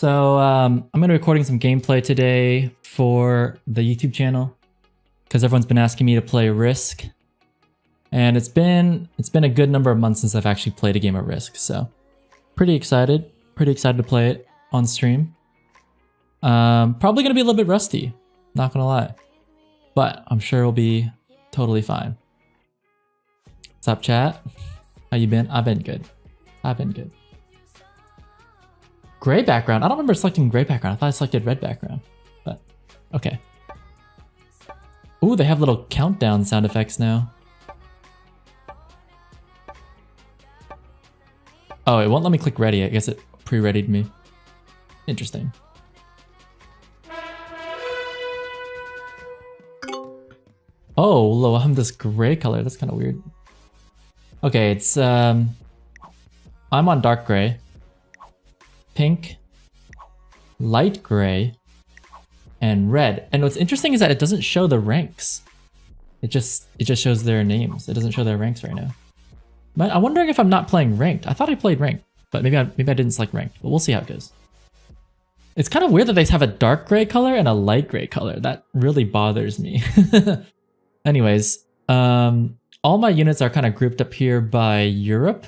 So I'm going to be recording some gameplay today for the YouTube channel because everyone's been asking me to play Risk, and it's been a good number of months since I've actually played a game of Risk. So pretty excited to play it on stream. Probably going to be a little bit rusty, not gonna lie, but I'm sure it'll be totally fine. What's up, chat? How you been? I've been good. Gray background? I don't remember selecting gray background. I thought I selected red background, but okay. Ooh, they have little countdown sound effects now. Oh, it won't let me click ready. I guess it pre-readied me. Interesting. Oh, low, I'm this gray color. That's kind of weird. Okay, it's I'm on dark gray, pink, light gray, and red. And what's interesting is that it doesn't show the ranks. It just shows their names. It doesn't show their ranks right now. But I'm wondering if I'm not playing ranked. I thought I played ranked, but maybe I didn't select ranked. But we'll see how it goes. It's kind of weird that they have a dark gray color and a light gray color. That really bothers me. Anyways, all my units are kind of grouped up here by Europe.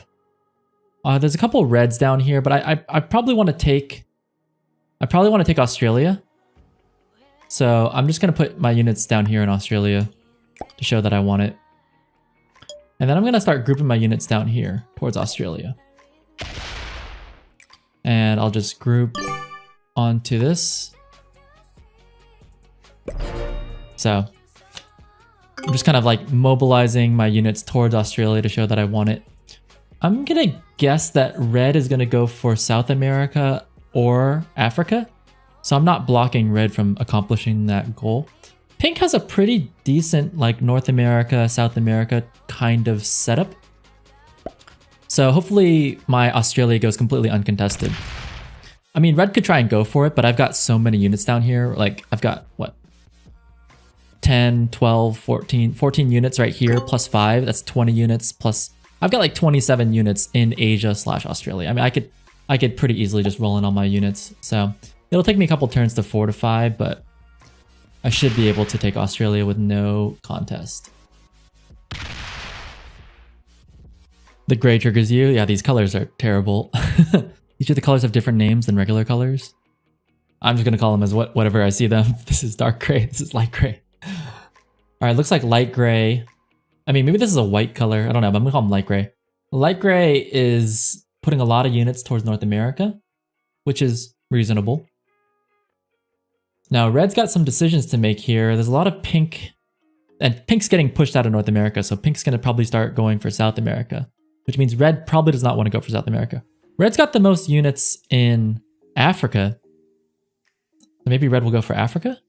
There's a couple reds down here, but I probably want to take Australia. So I'm just gonna put my units down here in Australia to show that I want it. And then I'm gonna start grouping my units down here towards Australia. And I'll just group onto this. So I'm just kind of like mobilizing my units towards Australia to show that I want it. I'm gonna guess that red is gonna go for South America or Africa. So I'm not blocking red from accomplishing that goal. Pink has a pretty decent like North America, South America kind of setup. So hopefully my Australia goes completely uncontested. I mean, red could try and go for it, but I've got so many units down here. Like I've got what? 10, 12, 14 units right here plus 5. That's 20 units plus I've got like 27 units in Asia/Australia. I mean, I could pretty easily just roll in all my units. So it'll take me a couple turns to fortify, but I should be able to take Australia with no contest. The gray triggers you. Yeah, these colors are terrible. Each of the colors have different names than regular colors. I'm just gonna call them as whatever I see them. This is dark gray. This is light gray. All right, looks like light gray. I mean, maybe this is a white color. I don't know, but I'm gonna call them light gray. Light gray is putting a lot of units towards North America, which is reasonable. Now, red's got some decisions to make here. There's a lot of pink, and pink's getting pushed out of North America, so pink's gonna probably start going for South America, which means red probably does not want to go for South America. Red's got the most units in Africa. So maybe red will go for Africa?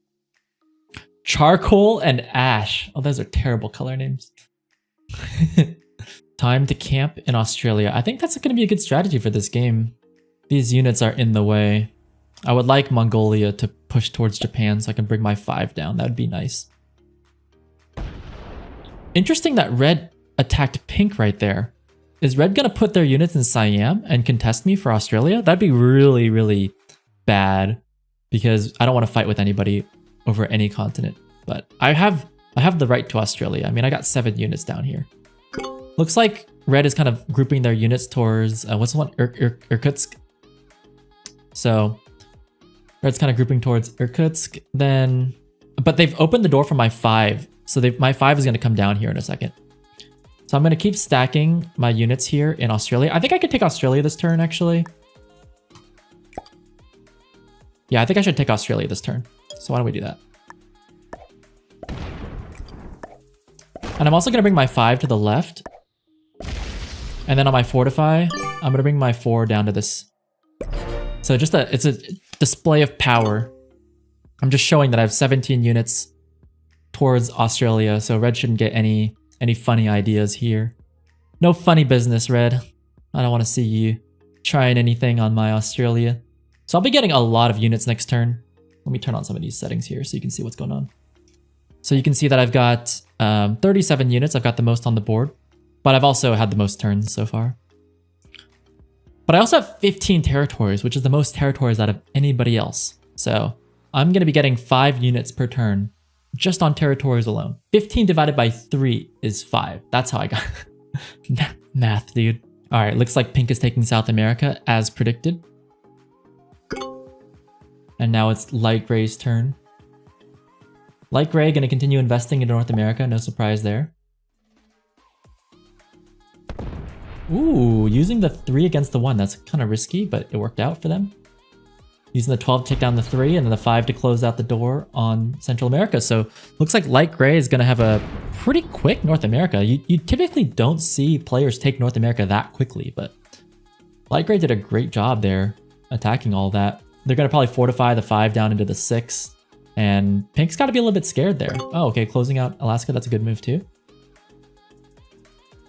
Charcoal and ash. Oh, those are terrible color names. Time to camp in Australia. I think that's going to be a good strategy for this game. These units are in the way. I would like Mongolia to push towards Japan so I can bring my 5 down. That would be nice. Interesting that red attacked pink right there. Is red going to put their units in Siam and contest me for Australia? That'd be really, really bad because I don't want to fight with anybody over any continent. But I have the right to Australia. I mean, I got 7 units down here. Looks like red is kind of grouping their units towards, what's the one? Irkutsk. So red's kind of grouping towards Irkutsk. Then, but they've opened the door for my 5. So my 5 is going to come down here in a second. So I'm going to keep stacking my units here in Australia. I think I could take Australia this turn, actually. Yeah, I think I should take Australia this turn. So why don't we do that? And I'm also going to bring my 5 to the left. And then on my fortify, I'm going to bring my 4 down to this. So it's a display of power. I'm just showing that I have 17 units towards Australia. So red shouldn't get any funny ideas here. No funny business, red. I don't want to see you trying anything on my Australia. So I'll be getting a lot of units next turn. Let me turn on some of these settings here so you can see what's going on. So you can see that I've got 37 units. I've got the most on the board, but I've also had the most turns so far. But I also have 15 territories, which is the most territories out of anybody else. So I'm going to be getting 5 units per turn just on territories alone. 15 divided by 3 is 5. That's how I got math, dude. All right, looks like pink is taking South America as predicted. And now it's light gray's turn. Light gray going to continue investing into North America. No surprise there. Ooh, using the 3 against the 1. That's kind of risky, but it worked out for them. Using the 12 to take down the 3 and then the 5 to close out the door on Central America. So looks like light gray is going to have a pretty quick North America. You typically don't see players take North America that quickly, but light gray did a great job there attacking all that. They're going to probably fortify the 5 down into the 6. And pink's got to be a little bit scared there. Oh, okay, closing out Alaska. That's a good move too.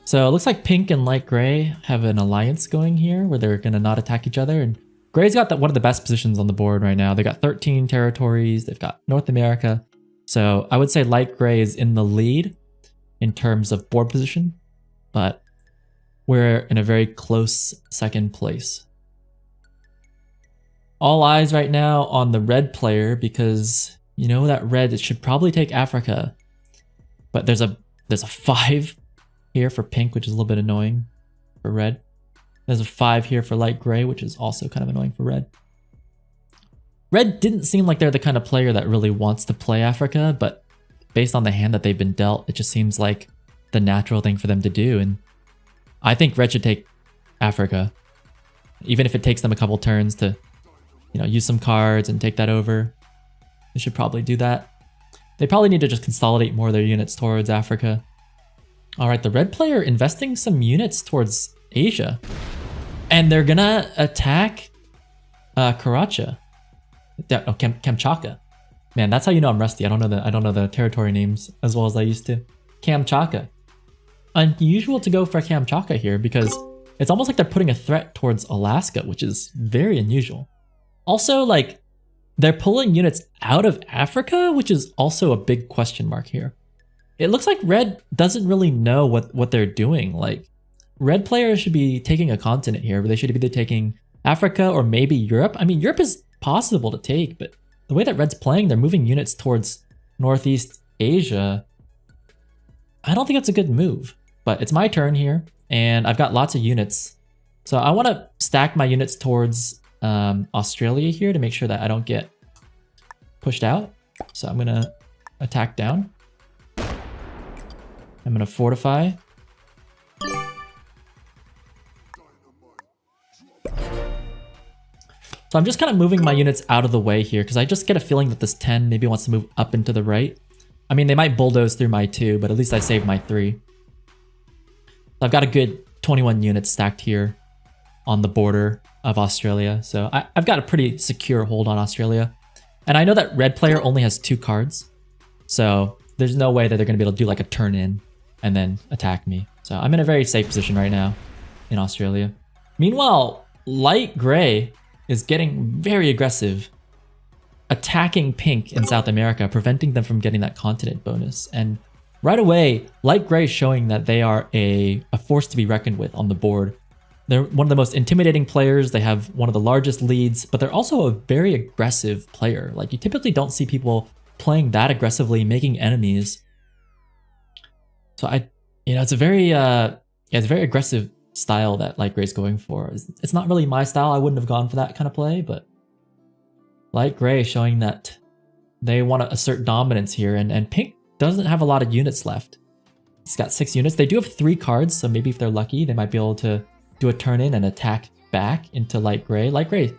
So it looks like pink and light gray have an alliance going here where they're going to not attack each other. And gray's got one of the best positions on the board right now. They got 13 territories. They've got North America. So I would say light gray is in the lead in terms of board position, but we're in a very close second place. All eyes right now on the red player because you know that red should probably take Africa, but there's a 5 here for pink, which is a little bit annoying for red. There's a 5 here for light gray, which is also kind of annoying for red. Red didn't seem like they're the kind of player that really wants to play Africa, but based on the hand that they've been dealt, it just seems like the natural thing for them to do. And I think red should take Africa, even if it takes them a couple turns to, you know, use some cards and take that over. They should probably do that. They probably need to just consolidate more of their units towards Africa. All right, the red player investing some units towards Asia. And they're gonna attack Kamchatka. Man, that's how you know I'm rusty. I don't know the territory names as well as I used to. Kamchatka. Unusual to go for Kamchatka here because it's almost like they're putting a threat towards Alaska, which is very unusual. Also, like, they're pulling units out of Africa, which is also a big question mark here. It looks like red doesn't really know what they're doing. Like, red players should be taking a continent here, but they should be either taking Africa or maybe Europe. I mean, Europe is possible to take, but the way that red's playing, they're moving units towards Northeast Asia. I don't think that's a good move, but it's my turn here, and I've got lots of units. So I want to stack my units towards Australia here to make sure that I don't get pushed out. So I'm going to attack down. I'm going to fortify. So I'm just kind of moving my units out of the way here because I just get a feeling that this 10 maybe wants to move up and to the right. I mean, they might bulldoze through my 2, but at least I saved my 3. So I've got a good 21 units stacked here on the border of Australia. So I've got a pretty secure hold on Australia. And I know that red player only has 2 cards. So there's no way that they're going to be able to do like a turn in and then attack me. So I'm in a very safe position right now in Australia. Meanwhile, light gray is getting very aggressive, attacking pink in South America, preventing them from getting that continent bonus. And right away, light gray is showing that they are a force to be reckoned with on the board. They're one of the most intimidating players. They have one of the largest leads, but they're also a very aggressive player. Like, you typically don't see people playing that aggressively, making enemies. So it's a very aggressive style that light gray is going for. It's not really my style. I wouldn't have gone for that kind of play, but light gray showing that they want to assert dominance here, and pink doesn't have a lot of units left. It's got 6 units. They do have 3 cards, so maybe if they're lucky, they might be able to do a turn in and attack back into light gray. Light gray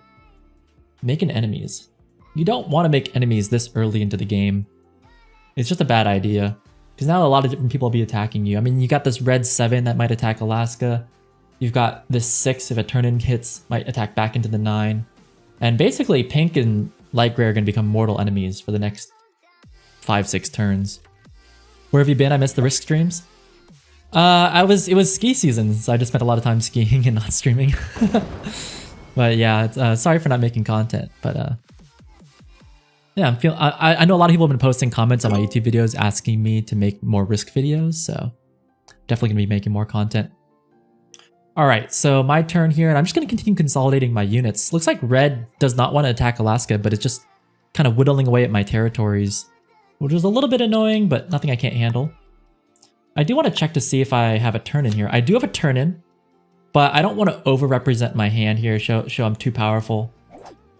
making enemies. You don't want to make enemies this early into the game. It's just a bad idea because now a lot of different people will be attacking you. I mean, you got this red 7 that might attack Alaska. You've got this 6 if a turn in hits might attack back into the 9. And basically pink and light gray are going to become mortal enemies for the next 5-6 turns. Where have you been? I missed the risk streams. It was ski season, so I just spent a lot of time skiing and not streaming. But yeah, sorry for not making content. But yeah, I know a lot of people have been posting comments on my YouTube videos asking me to make more risk videos, so definitely gonna be making more content. All right, so my turn here, and I'm just going to continue consolidating my units. Looks like red does not want to attack Alaska, but it's just kind of whittling away at my territories, which is a little bit annoying, but nothing I can't handle. I do want to check to see if I have a turn in here. I do have a turn in, but I don't want to over-represent my hand here, show I'm too powerful.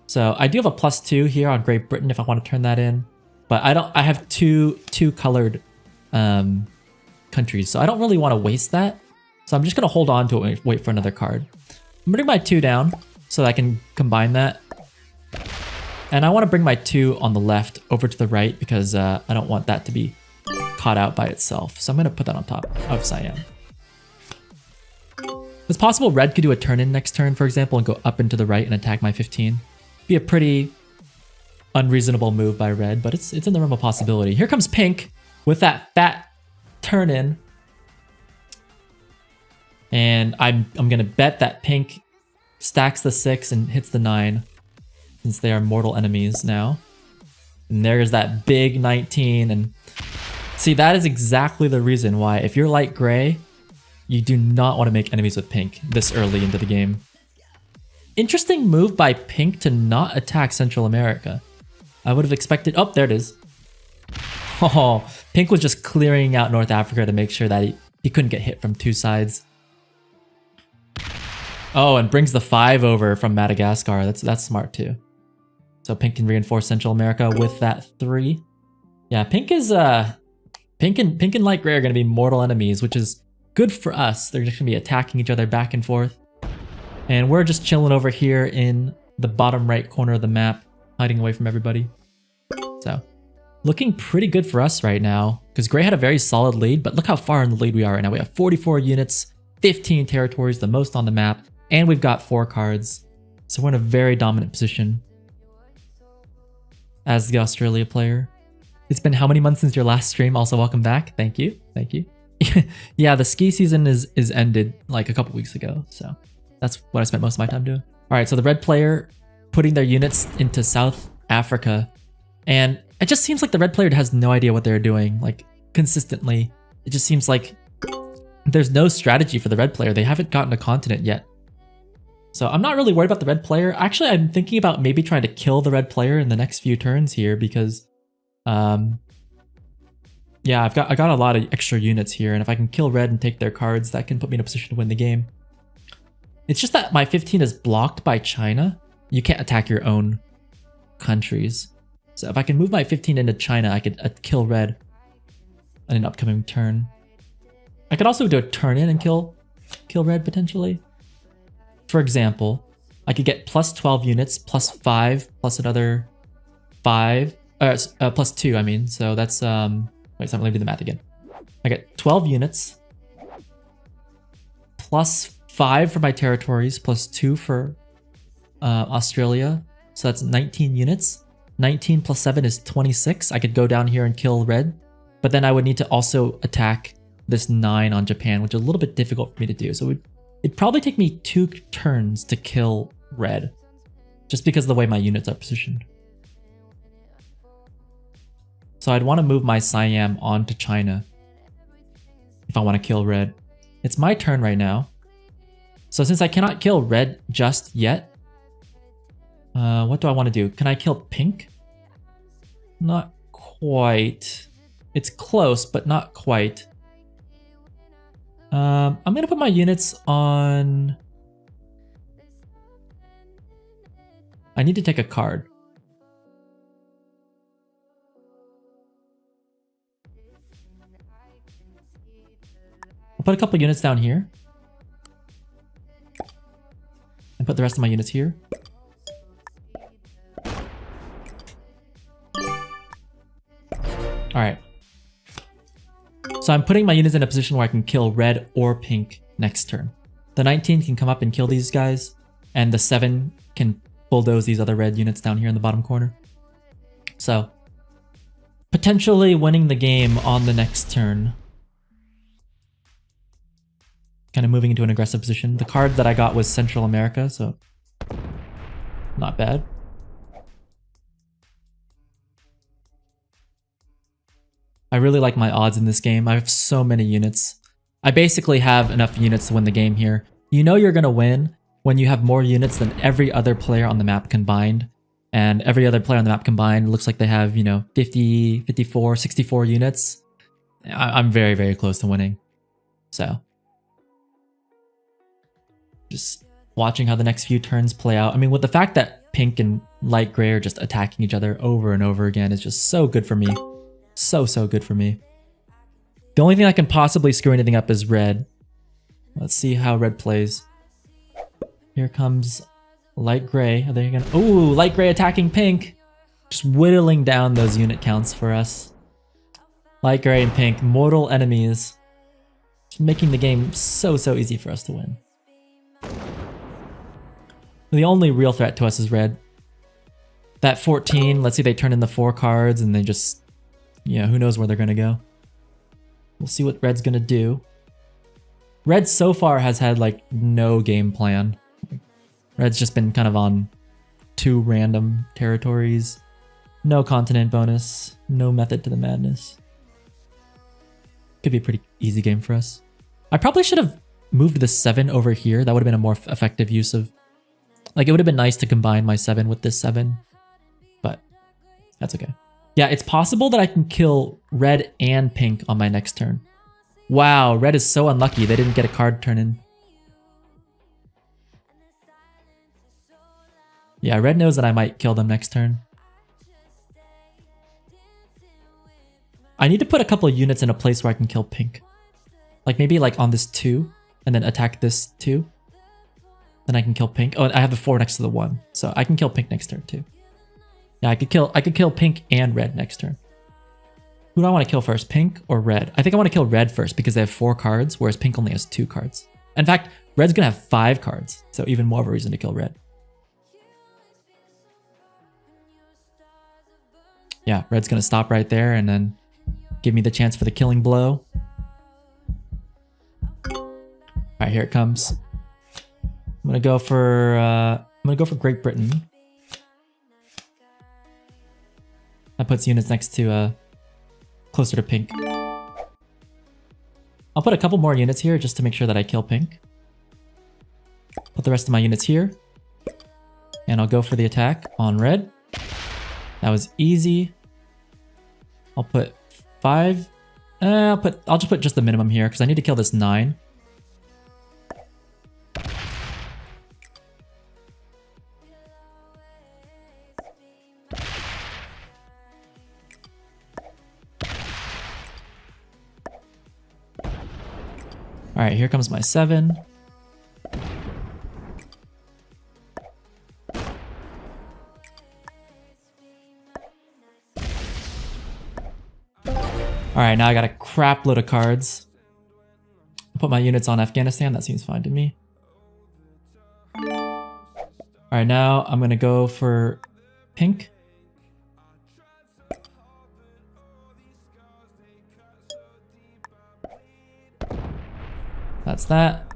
So I do have a +2 here on Great Britain if I want to turn that in, but I have two colored countries, so I don't really want to waste that. So I'm just going to hold on to it and wait for another card. I'm bringing my 2 down so that I can combine that. And I want to bring my 2 on the left over to the right because I don't want that to be caught out by itself. So I'm going to put that on top of Siam. It's possible red could do a turn in next turn, for example, and go up and to the right and attack my 15. Be a pretty unreasonable move by red, but it's in the realm of possibility. Here comes pink with that fat turn in. And I'm going to bet that pink stacks the 6 and hits the 9 since they are mortal enemies now. And there's that big 19. And see, that is exactly the reason why if you're light gray, you do not want to make enemies with pink this early into the game. Interesting move by pink to not attack Central America. I would have expected... Oh, there it is. Oh, pink was just clearing out North Africa to make sure that he couldn't get hit from 2 sides. Oh, and brings the 5 over from Madagascar. That's smart too. So pink can reinforce Central America with that 3. Yeah, pink is pink and light gray are going to be mortal enemies, which is good for us. They're just going to be attacking each other back and forth. And we're just chilling over here in the bottom right corner of the map, hiding away from everybody. So, looking pretty good for us right now, because gray had a very solid lead, but look how far in the lead we are right now. We have 44 units, 15 territories, the most on the map, and we've got 4 cards. So we're in a very dominant position as the Australia player. It's been how many months since your last stream? Also, welcome back. Thank you. Thank you. Yeah, the ski season is ended like a couple weeks ago, so that's what I spent most of my time doing. All right, so the red player putting their units into South Africa, and it just seems like the red player has no idea what they're doing, like consistently. It just seems like there's no strategy for the red player. They haven't gotten a continent yet. So I'm not really worried about the red player. Actually, I'm thinking about maybe trying to kill the red player in the next few turns here because yeah, I got a lot of extra units here, and if I can kill red and take their cards, that can put me in a position to win the game. It's just that my 15 is blocked by China. You can't attack your own countries. So if I can move my 15 into China, I could kill red in an upcoming turn. I could also do a turn in and kill red potentially. For example, I could get plus 12 units, plus 5, plus another 5, plus 2, I mean. So that's, wait, so let me do the math again. I get 12 units, plus 5 for my territories, plus 2 for Australia. So that's 19 units. 19 plus 7 is 26. I could go down here and kill red, but then I would need to also attack this 9 on Japan, which is a little bit difficult for me to do. So it'd probably take me 2 turns to kill red, just because of the way my units are positioned. So I'd want to move my Siam onto China if I want to kill red. It's my turn right now. So since I cannot kill red just yet, what do I want to do? Can I kill pink? Not quite. It's close, but not quite. I'm going to put my units on... I need to take a card. I'll put a couple units down here. And put the rest of my units here. Alright. So I'm putting my units in a position where I can kill red or pink next turn. The 19 can come up and kill these guys, and the 7 can bulldoze these other red units down here in the bottom corner. So, potentially winning the game on the next turn. Kind of moving into an aggressive position. The card that I got was Central America, so not bad. I really like my odds in this game. I have so many units. I basically have enough units to win the game here. You know you're gonna win when you have more units than every other player on the map combined. And every other player on the map combined looks like they have, you know, 50, 54, 64 units. I'm very, very close to winning. So just watching how the next few turns play out. I mean, with the fact that pink and light gray are just attacking each other over and over again is just so good for me. So good for me. The only thing that can possibly screw anything up is red. Let's see how red plays. Here comes light gray. Are they gonna... Ooh, light gray attacking pink. Just whittling down those unit counts for us. Light gray and pink, mortal enemies. Just making the game so easy for us to win. The only real threat to us is red. That 14, let's see they turn in the 4 cards and they just... Yeah, who knows where they're gonna go. We'll see what red's gonna do. Red so far has had like no game plan. Red's just been kind of on 2 random territories. No continent bonus. No method to the madness. Could be a pretty easy game for us. I probably should have moved the 7 over here. That would have been a more effective use of... Like, it would have been nice to combine my 7 with this 7. But that's okay. Yeah, it's possible that I can kill red and pink on my next turn. Wow, red is so unlucky. They didn't get a card turn in. Yeah, red knows that I might kill them next turn. I need to put a couple of units in a place where I can kill pink. Like maybe like on this 2 and then attack this 2. Then I can kill pink. Oh, I have the 4 next to the 1. So I can kill pink next turn too. Yeah, I could kill pink and red next turn. Who do I want to kill first, pink or red? I think I want to kill red first because they have 4 cards, whereas pink only has 2 cards. In fact, red's gonna have 5 cards, so even more of a reason to kill red. Yeah, red's gonna stop right there and then give me the chance for the killing blow. Alright, here it comes. I'm gonna go for Great Britain. That puts units next to closer to pink. I'll put a couple more units here just to make sure that I kill pink. Put the rest of my units here. And I'll go for the attack on red. That was easy. I'll put 5. I'll just put just the minimum here because I need to kill this 9. Alright, here comes my 7. Alright, now I got a crap load of cards. I'll put my units on Afghanistan, that seems fine to me. Alright, now I'm gonna go for pink. That's that.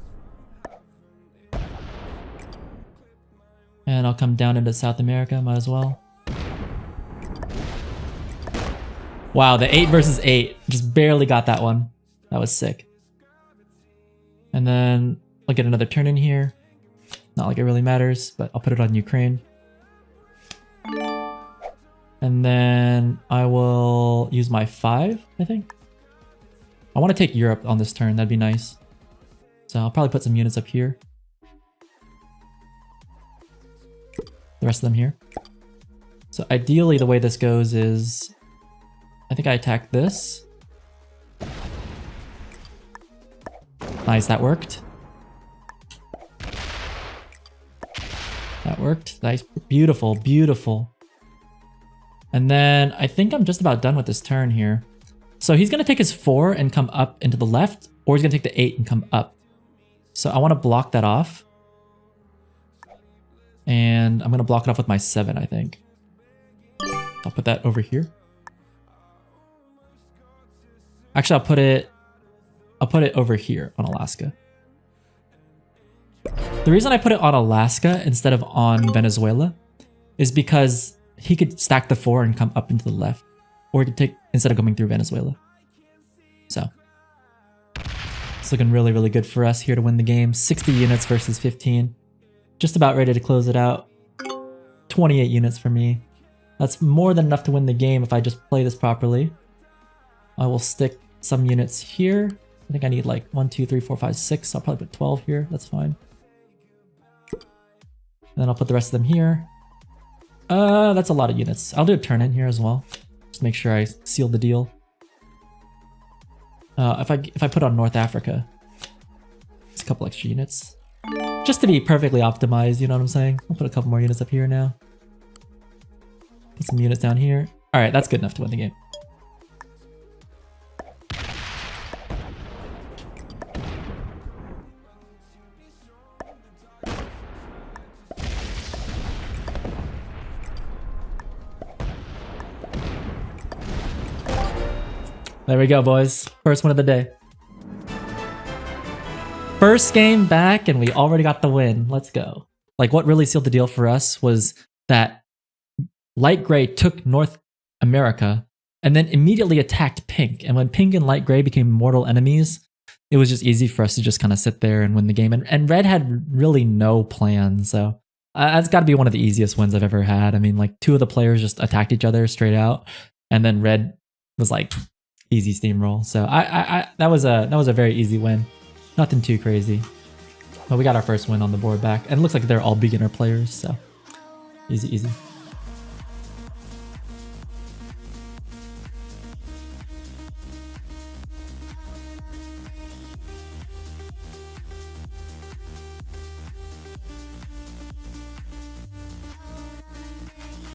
And I'll come down into South America, might as well. Wow, the 8 versus 8. Just barely got that one. That was sick. And then I'll get another turn in here. Not like it really matters, but I'll put it on Ukraine. And then I will use my 5, I think. I want to take Europe on this turn, that'd be nice. So I'll probably put some units up here. The rest of them here. So ideally the way this goes is... I think I attack this. Nice, that worked. That worked. Nice, beautiful, beautiful. And then I think I'm just about done with this turn here. So he's gonna take his 4 and come up into the left, or he's gonna take the 8 and come up. So I want to block that off. And I'm going to block it off with my 7, I think. I'll put that over here. Actually, I'll put it over here on Alaska. The reason I put it on Alaska instead of on Venezuela is because he could stack the 4 and come up into the left. Or he could take, instead of coming through Venezuela. So It's looking really, really good for us here to win the game. 60 units versus 15. Just about ready to close it out. 28 units for me. That's more than enough to win the game if I just play this properly. I will stick some units here. I think I need like 1, 2, 3, 4, 5, 6. I'll probably put 12 here. That's fine. And then I'll put the rest of them here. That's a lot of units. I'll do a turn in here as well. Just make sure I seal the deal. If I put on North Africa, it's a couple extra units. Just to be perfectly optimized, you know what I'm saying? I'll put a couple more units up here now. Put some units down here. Alright, that's good enough to win the game. There we go, boys. First win of the day. First game back and we already got the win. Let's go. Like, what really sealed the deal for us was that light gray took North America and then immediately attacked pink. And when pink and light gray became mortal enemies, it was just easy for us to just kind of sit there and win the game. And red had really no plan. So that's got to be one of the easiest wins I've ever had. I mean, like, 2 of the players just attacked each other straight out. And then red was like easy steamroll. So that was a very easy win. Nothing too crazy. But we got our first win on the board back. And it looks like they're all beginner players. So easy, easy.